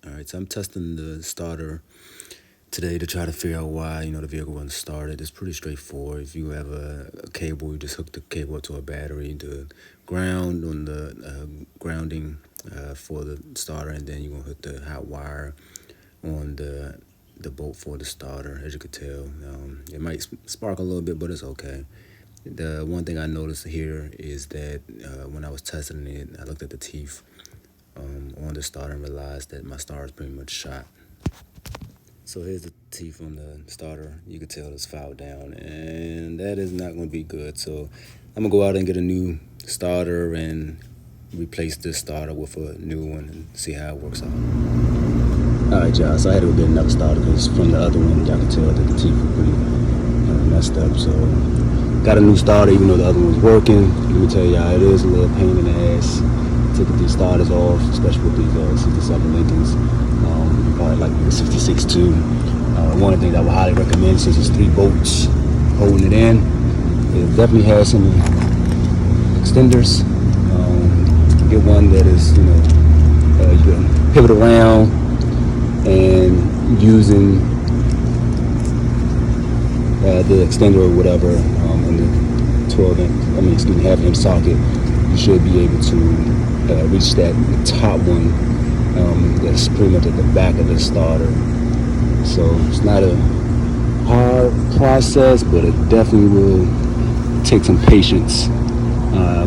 All right, so I'm testing the starter today to try to figure out why, the vehicle wasn't started. It's pretty straightforward. If you have a cable, you just hook the cable up to a battery, the ground on the grounding for the starter, and then you're gonna hook the hot wire on the bolt for the starter. As you could tell, it might spark a little bit, but it's okay. The one thing I noticed here is that when I was testing it, I looked at the teeth on the starter and realized that my starter is pretty much shot. So here's the teeth on the starter. You can tell it's fouled down, and that is not going to be good. So I'm gonna go out and get a new starter and replace this starter with a new one and see how it works out. All right, y'all. So I had to go get another starter because from the other one, y'all can tell that the teeth were pretty messed up. So got a new starter, even though the other one's working. Let me tell y'all, it is a little pain in the ass to get these starters off, especially with these 67 Lincolns. Probably like the 66 too. One of the things I would highly recommend, since it's 3 bolts holding it in, it definitely has some extenders. Get one that is, you can pivot around and using the extender or whatever in the half inch socket, you should be able to reach that top one that's pretty much at the back of the starter. So it's not a hard process, but it definitely will take some patience.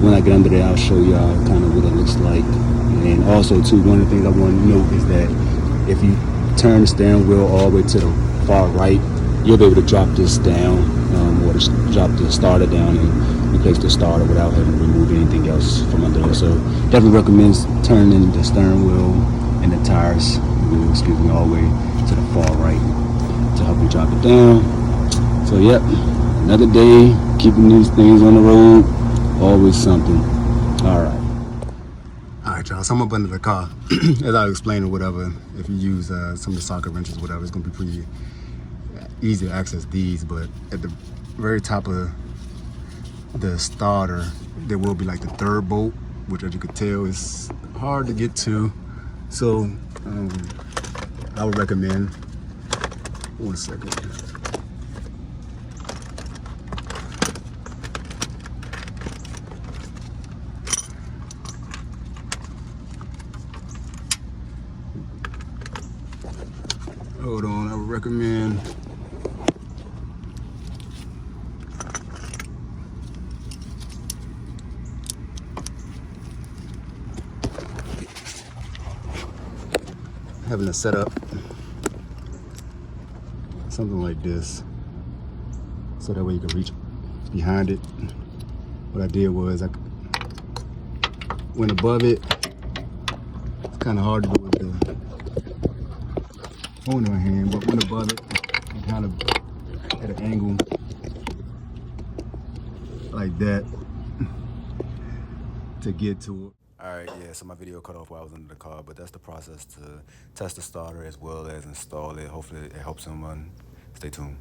When I get under there, I'll show y'all kind of what it looks like. And also, too, one of the things I want to note is that if you turn the steering wheel all the way to the far right, you'll be able to drop this down or drop the starter down and replace the starter without having to remove anything else from under there. So definitely recommend turning the steering wheel and the tires, all the way to the far right to help you drop it down. So yep, another day, keeping these things on the road, always something. All right, y'all. So I'm up under the car. As I explained or whatever, if you use some of the socket wrenches, whatever, it's gonna be pretty easy to access these. But at the very top of the starter, there will be like the 3rd bolt, which, as you can tell, is hard to get to. So I would recommend. One second. Hold on, I would recommend having a setup something like this, so that way you can reach behind it. What I did was I went above it. It's kind of hard to do with the phone in my hand, but went above it and kind of at an angle like that to get to it. All right, yeah, so my video cut off while I was under the car, but that's the process to test the starter as well as install it. Hopefully it helps someone. Stay tuned.